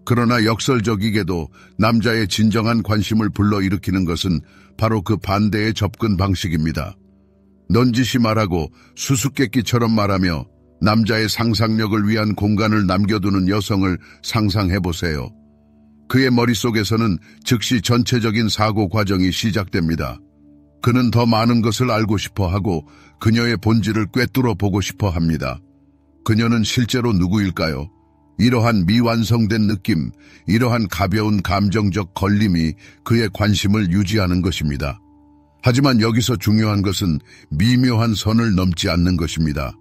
그러나 역설적이게도 남자의 진정한 관심을 불러일으키는 것은 바로 그 반대의 접근 방식입니다. 넌지시 말하고 수수께끼처럼 말하며 남자의 상상력을 위한 공간을 남겨두는 여성을 상상해보세요. 그의 머릿속에서는 즉시 전체적인 사고 과정이 시작됩니다. 그는 더 많은 것을 알고 싶어 하고 그녀의 본질을 꿰뚫어 보고 싶어 합니다. 그녀는 실제로 누구일까요? 이러한 미완성된 느낌, 이러한 가벼운 감정적 걸림이 그의 관심을 유지하는 것입니다. 하지만 여기서 중요한 것은 미묘한 선을 넘지 않는 것입니다.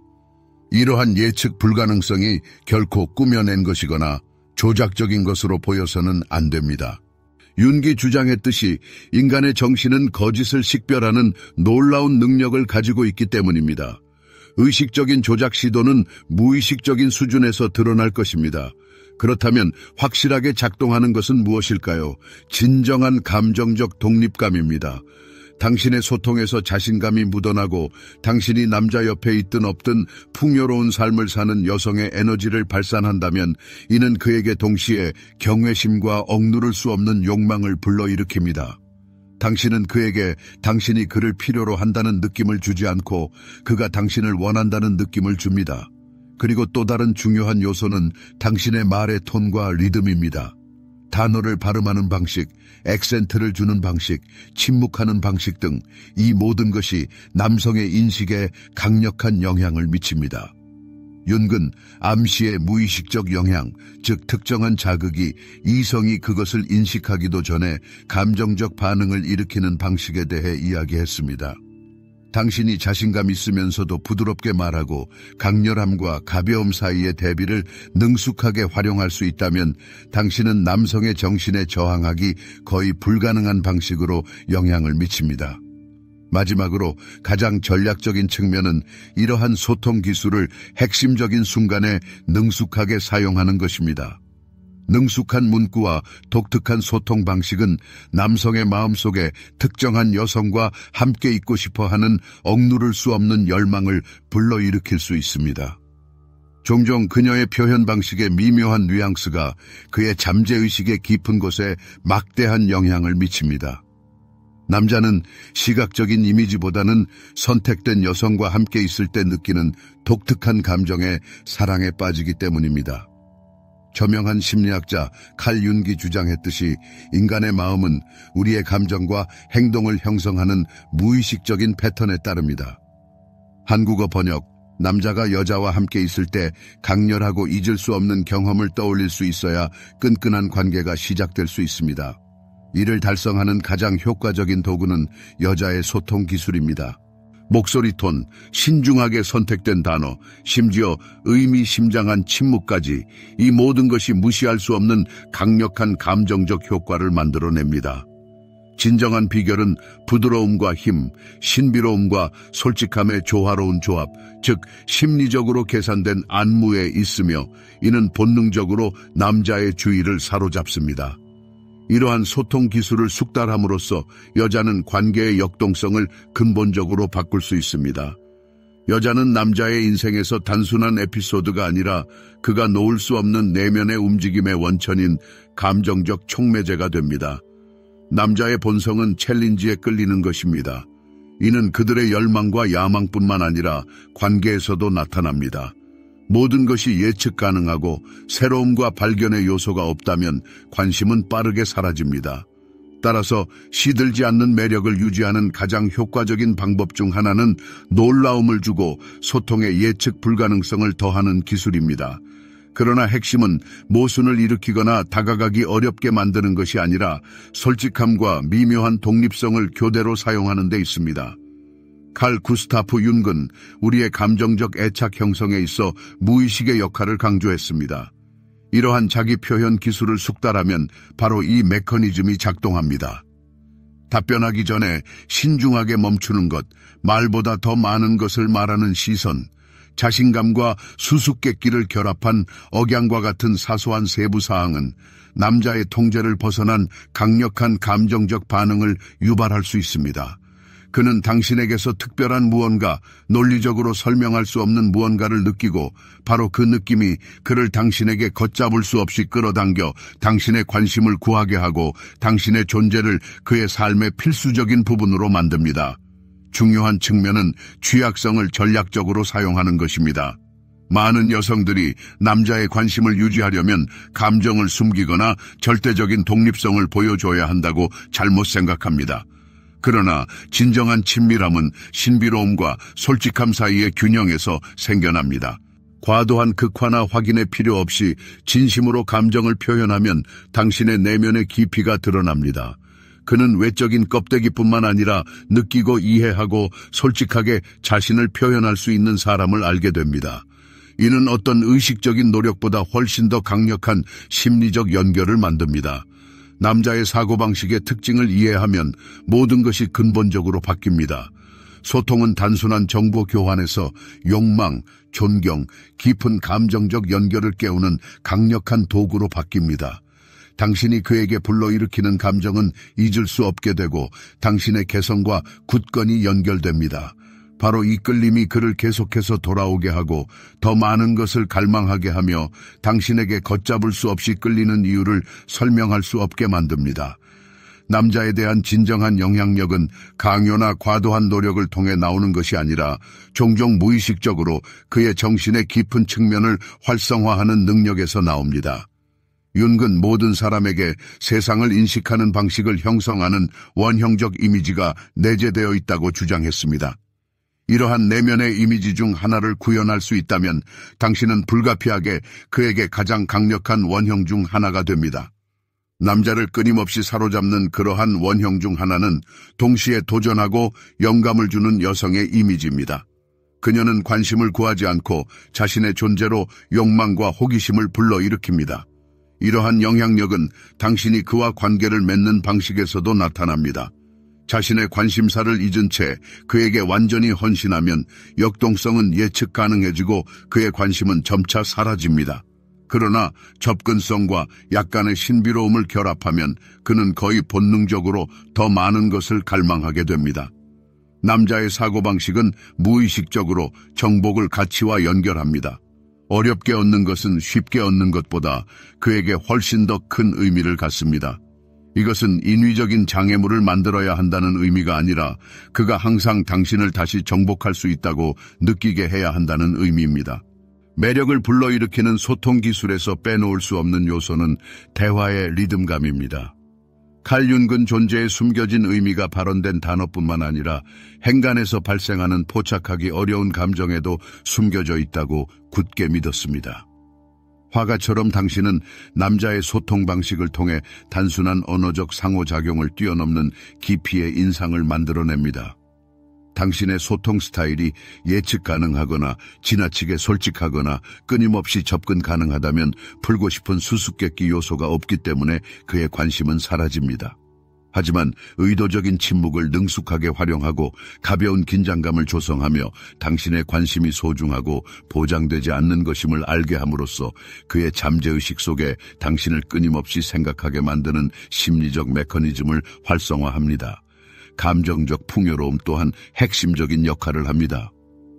이러한 예측 불가능성이 결코 꾸며낸 것이거나 조작적인 것으로 보여서는 안 됩니다. 윤기 주장했듯이 인간의 정신은 거짓을 식별하는 놀라운 능력을 가지고 있기 때문입니다. 의식적인 조작 시도는 무의식적인 수준에서 드러날 것입니다. 그렇다면 확실하게 작동하는 것은 무엇일까요? 진정한 감정적 독립감입니다. 당신의 소통에서 자신감이 묻어나고 당신이 남자 옆에 있든 없든 풍요로운 삶을 사는 여성의 에너지를 발산한다면 이는 그에게 동시에 경외심과 억누를 수 없는 욕망을 불러일으킵니다. 당신은 그에게 당신이 그를 필요로 한다는 느낌을 주지 않고 그가 당신을 원한다는 느낌을 줍니다. 그리고 또 다른 중요한 요소는 당신의 말의 톤과 리듬입니다. 단어를 발음하는 방식, 액센트를 주는 방식, 침묵하는 방식 등 이 모든 것이 남성의 인식에 강력한 영향을 미칩니다. 윤근, 암시의 무의식적 영향, 즉 특정한 자극이 이성이 그것을 인식하기도 전에 감정적 반응을 일으키는 방식에 대해 이야기했습니다. 당신이 자신감 있으면서도 부드럽게 말하고 강렬함과 가벼움 사이의 대비를 능숙하게 활용할 수 있다면 당신은 남성의 정신에 저항하기 거의 불가능한 방식으로 영향을 미칩니다. 마지막으로 가장 전략적인 측면은 이러한 소통 기술을 핵심적인 순간에 능숙하게 사용하는 것입니다. 능숙한 문구와 독특한 소통 방식은 남성의 마음속에 특정한 여성과 함께 있고 싶어하는 억누를 수 없는 열망을 불러일으킬 수 있습니다. 종종 그녀의 표현 방식의 미묘한 뉘앙스가 그의 잠재의식의 깊은 곳에 막대한 영향을 미칩니다. 남자는 시각적인 이미지보다는 선택된 여성과 함께 있을 때 느끼는 독특한 감정에 사랑에 빠지기 때문입니다. 저명한 심리학자 칼 윤기 주장했듯이 인간의 마음은 우리의 감정과 행동을 형성하는 무의식적인 패턴에 따릅니다. 한국어 번역, 남자가 여자와 함께 있을 때 강렬하고 잊을 수 없는 경험을 떠올릴 수 있어야 끈끈한 관계가 시작될 수 있습니다. 이를 달성하는 가장 효과적인 도구는 여자의 소통 기술입니다. 목소리 톤, 신중하게 선택된 단어, 심지어 의미심장한 침묵까지 이 모든 것이 무시할 수 없는 강력한 감정적 효과를 만들어냅니다. 진정한 비결은 부드러움과 힘, 신비로움과 솔직함의 조화로운 조합, 즉 심리적으로 계산된 안무에 있으며 이는 본능적으로 남자의 주의를 사로잡습니다. 이러한 소통 기술을 숙달함으로써 여자는 관계의 역동성을 근본적으로 바꿀 수 있습니다. 여자는 남자의 인생에서 단순한 에피소드가 아니라 그가 놓을 수 없는 내면의 움직임의 원천인 감정적 촉매제가 됩니다. 남자의 본성은 챌린지에 끌리는 것입니다. 이는 그들의 열망과 야망뿐만 아니라 관계에서도 나타납니다. 모든 것이 예측 가능하고 새로움과 발견의 요소가 없다면 관심은 빠르게 사라집니다. 따라서 시들지 않는 매력을 유지하는 가장 효과적인 방법 중 하나는 놀라움을 주고 소통의 예측 불가능성을 더하는 기술입니다. 그러나 핵심은 모순을 일으키거나 다가가기 어렵게 만드는 것이 아니라 솔직함과 미묘한 독립성을 교대로 사용하는 데 있습니다. 칼 구스타프 융은 우리의 감정적 애착 형성에 있어 무의식의 역할을 강조했습니다. 이러한 자기 표현 기술을 숙달하면 바로 이 메커니즘이 작동합니다. 답변하기 전에 신중하게 멈추는 것, 말보다 더 많은 것을 말하는 시선, 자신감과 수수께끼를 결합한 억양과 같은 사소한 세부 사항은 남자의 통제를 벗어난 강력한 감정적 반응을 유발할 수 있습니다. 그는 당신에게서 특별한 무언가, 논리적으로 설명할 수 없는 무언가를 느끼고 바로 그 느낌이 그를 당신에게 걷잡을 수 없이 끌어당겨 당신의 관심을 구하게 하고 당신의 존재를 그의 삶의 필수적인 부분으로 만듭니다. 중요한 측면은 취약성을 전략적으로 사용하는 것입니다. 많은 여성들이 남자의 관심을 유지하려면 감정을 숨기거나 절대적인 독립성을 보여줘야 한다고 잘못 생각합니다. 그러나 진정한 친밀함은 신비로움과 솔직함 사이의 균형에서 생겨납니다. 과도한 극화나 확인의 필요 없이 진심으로 감정을 표현하면 당신의 내면의 깊이가 드러납니다. 그는 외적인 껍데기뿐만 아니라 느끼고 이해하고 솔직하게 자신을 표현할 수 있는 사람을 알게 됩니다. 이는 어떤 의식적인 노력보다 훨씬 더 강력한 심리적 연결을 만듭니다. 남자의 사고방식의 특징을 이해하면 모든 것이 근본적으로 바뀝니다. 소통은 단순한 정보 교환에서 욕망, 존경, 깊은 감정적 연결을 깨우는 강력한 도구로 바뀝니다. 당신이 그에게 불러일으키는 감정은 잊을 수 없게 되고 당신의 개성과 굳건히 연결됩니다. 바로 이 끌림이 그를 계속해서 돌아오게 하고 더 많은 것을 갈망하게 하며 당신에게 걷잡을 수 없이 끌리는 이유를 설명할 수 없게 만듭니다. 남자에 대한 진정한 영향력은 강요나 과도한 노력을 통해 나오는 것이 아니라 종종 무의식적으로 그의 정신의 깊은 측면을 활성화하는 능력에서 나옵니다. 융은 모든 사람에게 세상을 인식하는 방식을 형성하는 원형적 이미지가 내재되어 있다고 주장했습니다. 이러한 내면의 이미지 중 하나를 구현할 수 있다면 당신은 불가피하게 그에게 가장 강력한 원형 중 하나가 됩니다. 남자를 끊임없이 사로잡는 그러한 원형 중 하나는 동시에 도전하고 영감을 주는 여성의 이미지입니다. 그녀는 관심을 구하지 않고 자신의 존재로 욕망과 호기심을 불러일으킵니다. 이러한 영향력은 당신이 그와 관계를 맺는 방식에서도 나타납니다. 자신의 관심사를 잊은 채 그에게 완전히 헌신하면 역동성은 예측 가능해지고 그의 관심은 점차 사라집니다. 그러나 접근성과 약간의 신비로움을 결합하면 그는 거의 본능적으로 더 많은 것을 갈망하게 됩니다. 남자의 사고방식은 무의식적으로 정복을 가치와 연결합니다. 어렵게 얻는 것은 쉽게 얻는 것보다 그에게 훨씬 더 큰 의미를 갖습니다. 이것은 인위적인 장애물을 만들어야 한다는 의미가 아니라 그가 항상 당신을 다시 정복할 수 있다고 느끼게 해야 한다는 의미입니다. 매력을 불러일으키는 소통 기술에서 빼놓을 수 없는 요소는 대화의 리듬감입니다. 칼 융은 존재의 숨겨진 의미가 발현된 단어뿐만 아니라 행간에서 발생하는 포착하기 어려운 감정에도 숨겨져 있다고 굳게 믿었습니다. 화가처럼 당신은 남자의 소통 방식을 통해 단순한 언어적 상호작용을 뛰어넘는 깊이의 인상을 만들어냅니다. 당신의 소통 스타일이 예측 가능하거나 지나치게 솔직하거나 끊임없이 접근 가능하다면 풀고 싶은 수수께끼 요소가 없기 때문에 그의 관심은 사라집니다. 하지만 의도적인 침묵을 능숙하게 활용하고 가벼운 긴장감을 조성하며 당신의 관심이 소중하고 보장되지 않는 것임을 알게 함으로써 그의 잠재의식 속에 당신을 끊임없이 생각하게 만드는 심리적 메커니즘을 활성화합니다. 감정적 풍요로움 또한 핵심적인 역할을 합니다.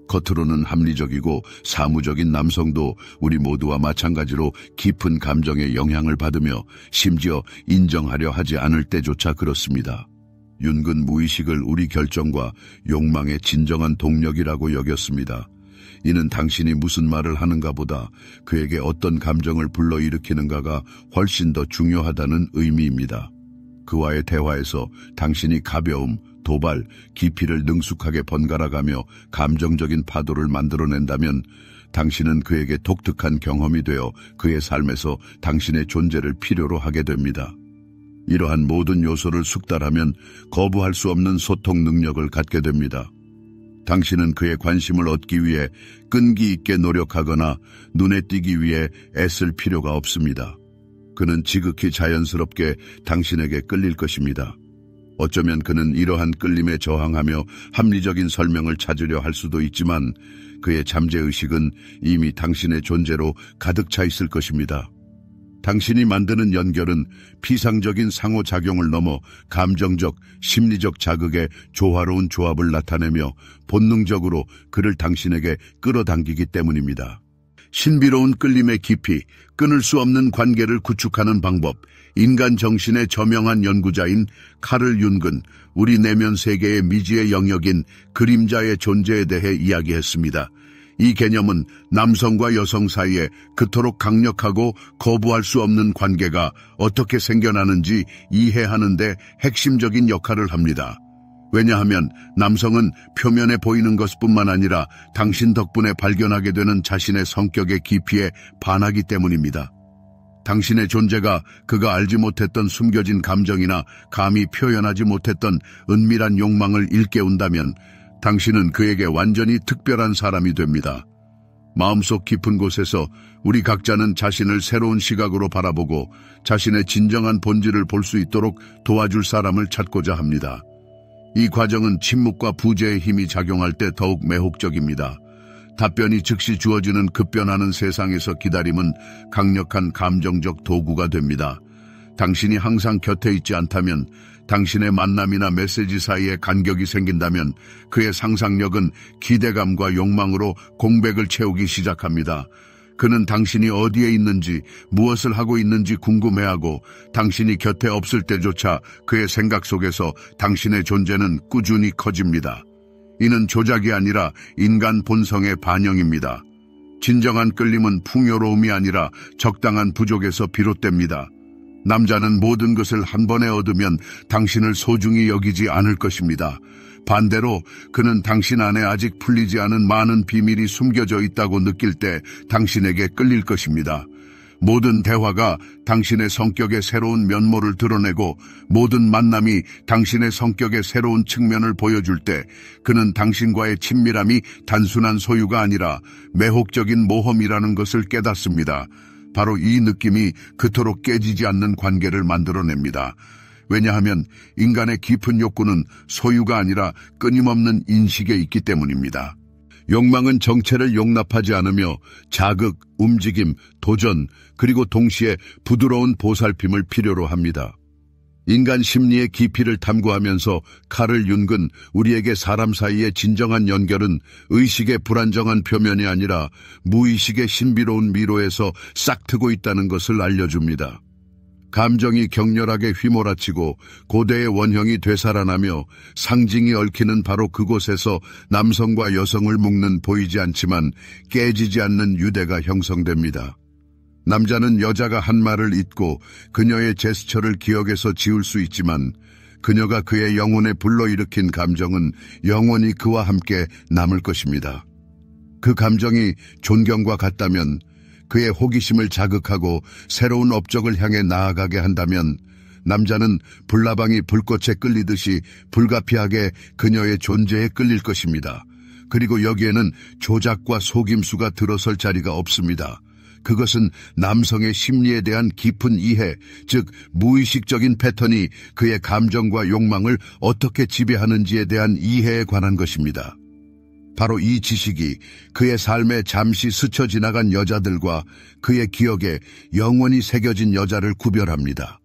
겉으로는 합리적이고 사무적인 남성도 우리 모두와 마찬가지로 깊은 감정에 영향을 받으며 심지어 인정하려 하지 않을 때조차 그렇습니다. 윤근 무의식을 우리 결정과 욕망의 진정한 동력이라고 여겼습니다. 이는 당신이 무슨 말을 하는가 보다 그에게 어떤 감정을 불러일으키는가가 훨씬 더 중요하다는 의미입니다. 그와의 대화에서 당신이 가벼움, 도발, 깊이를 능숙하게 번갈아가며 감정적인 파도를 만들어낸다면 당신은 그에게 독특한 경험이 되어 그의 삶에서 당신의 존재를 필요로 하게 됩니다. 이러한 모든 요소를 숙달하면 거부할 수 없는 소통 능력을 갖게 됩니다. 당신은 그의 관심을 얻기 위해 끈기 있게 노력하거나 눈에 띄기 위해 애쓸 필요가 없습니다. 그는 지극히 자연스럽게 당신에게 끌릴 것입니다. 어쩌면 그는 이러한 끌림에 저항하며 합리적인 설명을 찾으려 할 수도 있지만 그의 잠재의식은 이미 당신의 존재로 가득 차 있을 것입니다. 당신이 만드는 연결은 피상적인 상호작용을 넘어 감정적, 심리적 자극의 조화로운 조합을 나타내며 본능적으로 그를 당신에게 끌어당기기 때문입니다. 신비로운 끌림의 깊이, 끊을 수 없는 관계를 구축하는 방법, 인간 정신의 저명한 연구자인 카를 윤근, 우리 내면 세계의 미지의 영역인 그림자의 존재에 대해 이야기했습니다. 이 개념은 남성과 여성 사이에 그토록 강력하고 거부할 수 없는 관계가 어떻게 생겨나는지 이해하는 데 핵심적인 역할을 합니다. 왜냐하면 남성은 표면에 보이는 것뿐만 아니라 당신 덕분에 발견하게 되는 자신의 성격의 깊이에 반하기 때문입니다. 당신의 존재가 그가 알지 못했던 숨겨진 감정이나 감히 표현하지 못했던 은밀한 욕망을 일깨운다면 당신은 그에게 완전히 특별한 사람이 됩니다. 마음속 깊은 곳에서 우리 각자는 자신을 새로운 시각으로 바라보고 자신의 진정한 본질을 볼 수 있도록 도와줄 사람을 찾고자 합니다. 이 과정은 침묵과 부재의 힘이 작용할 때 더욱 매혹적입니다. 답변이 즉시 주어지는 급변하는 세상에서 기다림은 강력한 감정적 도구가 됩니다. 당신이 항상 곁에 있지 않다면, 당신의 만남이나 메시지 사이에 간격이 생긴다면 그의 상상력은 기대감과 욕망으로 공백을 채우기 시작합니다. 그는 당신이 어디에 있는지, 무엇을 하고 있는지 궁금해하고 당신이 곁에 없을 때조차 그의 생각 속에서 당신의 존재는 꾸준히 커집니다. 이는 조작이 아니라 인간 본성의 반영입니다. 진정한 끌림은 풍요로움이 아니라 적당한 부족에서 비롯됩니다. 남자는 모든 것을 한 번에 얻으면 당신을 소중히 여기지 않을 것입니다. 반대로 그는 당신 안에 아직 풀리지 않은 많은 비밀이 숨겨져 있다고 느낄 때 당신에게 끌릴 것입니다. 모든 대화가 당신의 성격의 새로운 면모를 드러내고 모든 만남이 당신의 성격의 새로운 측면을 보여줄 때 그는 당신과의 친밀함이 단순한 소유가 아니라 매혹적인 모험이라는 것을 깨닫습니다. 바로 이 느낌이 그토록 깨지지 않는 관계를 만들어냅니다. 왜냐하면 인간의 깊은 욕구는 소유가 아니라 끊임없는 인식에 있기 때문입니다. 욕망은 정체를 용납하지 않으며 자극, 움직임, 도전, 그리고 동시에 부드러운 보살핌을 필요로 합니다. 인간 심리의 깊이를 탐구하면서 카를 윤근 우리에게 사람 사이의 진정한 연결은 의식의 불안정한 표면이 아니라 무의식의 신비로운 미로에서 싹트고 있다는 것을 알려줍니다. 감정이 격렬하게 휘몰아치고 고대의 원형이 되살아나며 상징이 얽히는 바로 그곳에서 남성과 여성을 묶는 보이지 않지만 깨지지 않는 유대가 형성됩니다. 남자는 여자가 한 말을 잊고 그녀의 제스처를 기억해서 지울 수 있지만 그녀가 그의 영혼에 불러일으킨 감정은 영원히 그와 함께 남을 것입니다. 그 감정이 존경과 같다면, 그의 호기심을 자극하고 새로운 업적을 향해 나아가게 한다면 남자는 불나방이 불꽃에 끌리듯이 불가피하게 그녀의 존재에 끌릴 것입니다. 그리고 여기에는 조작과 속임수가 들어설 자리가 없습니다. 그것은 남성의 심리에 대한 깊은 이해, 즉 무의식적인 패턴이 그의 감정과 욕망을 어떻게 지배하는지에 대한 이해에 관한 것입니다. 바로 이 지식이 그의 삶에 잠시 스쳐 지나간 여자들과 그의 기억에 영원히 새겨진 여자를 구별합니다.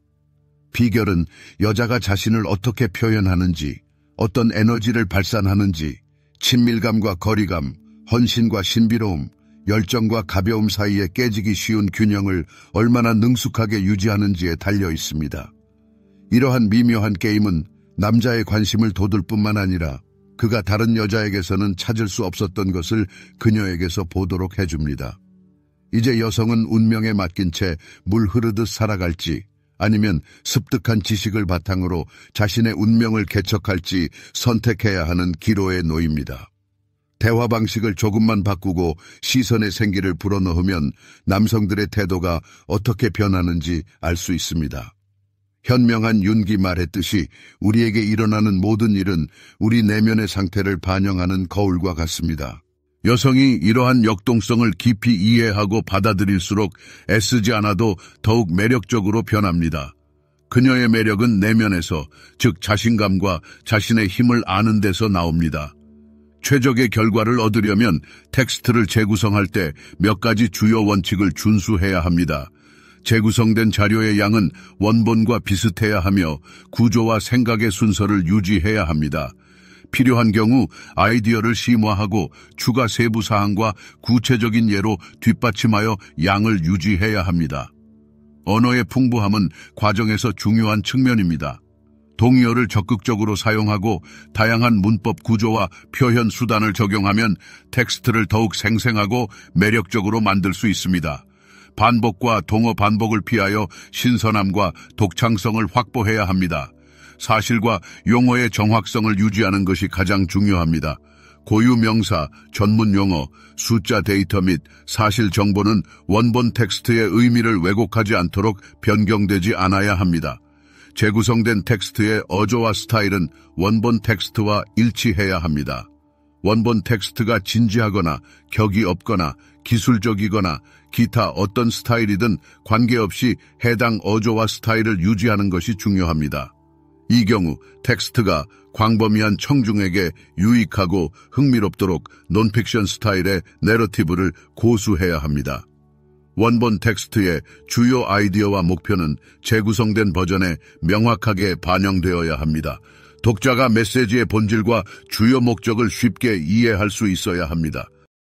비결은 여자가 자신을 어떻게 표현하는지, 어떤 에너지를 발산하는지, 친밀감과 거리감, 헌신과 신비로움, 열정과 가벼움 사이에 깨지기 쉬운 균형을 얼마나 능숙하게 유지하는지에 달려 있습니다. 이러한 미묘한 게임은 남자의 관심을 돋을 뿐만 아니라 그가 다른 여자에게서는 찾을 수 없었던 것을 그녀에게서 보도록 해줍니다. 이제 여성은 운명에 맡긴 채 물 흐르듯 살아갈지 아니면 습득한 지식을 바탕으로 자신의 운명을 개척할지 선택해야 하는 기로에 놓입니다. 대화 방식을 조금만 바꾸고 시선의 생기를 불어넣으면 남성들의 태도가 어떻게 변하는지 알 수 있습니다. 현명한 윤기 말했듯이 우리에게 일어나는 모든 일은 우리 내면의 상태를 반영하는 거울과 같습니다. 여성이 이러한 역동성을 깊이 이해하고 받아들일수록 애쓰지 않아도 더욱 매력적으로 변합니다. 그녀의 매력은 내면에서, 즉 자신감과 자신의 힘을 아는 데서 나옵니다. 최적의 결과를 얻으려면 텍스트를 재구성할 때 몇 가지 주요 원칙을 준수해야 합니다. 재구성된 자료의 양은 원본과 비슷해야 하며 구조와 생각의 순서를 유지해야 합니다. 필요한 경우 아이디어를 심화하고 추가 세부 사항과 구체적인 예로 뒷받침하여 양을 유지해야 합니다. 언어의 풍부함은 과정에서 중요한 측면입니다. 동의어를 적극적으로 사용하고 다양한 문법 구조와 표현 수단을 적용하면 텍스트를 더욱 생생하고 매력적으로 만들 수 있습니다. 반복과 동어 반복을 피하여 신선함과 독창성을 확보해야 합니다. 사실과 용어의 정확성을 유지하는 것이 가장 중요합니다. 고유 명사, 전문 용어, 숫자 데이터 및 사실 정보는 원본 텍스트의 의미를 왜곡하지 않도록 변경되지 않아야 합니다. 재구성된 텍스트의 어조와 스타일은 원본 텍스트와 일치해야 합니다. 원본 텍스트가 진지하거나 격이 없거나 기술적이거나 기타 어떤 스타일이든 관계없이 해당 어조와 스타일을 유지하는 것이 중요합니다. 이 경우 텍스트가 광범위한 청중에게 유익하고 흥미롭도록 논픽션 스타일의 내러티브를 고수해야 합니다. 원본 텍스트의 주요 아이디어와 목표는 재구성된 버전에 명확하게 반영되어야 합니다. 독자가 메시지의 본질과 주요 목적을 쉽게 이해할 수 있어야 합니다.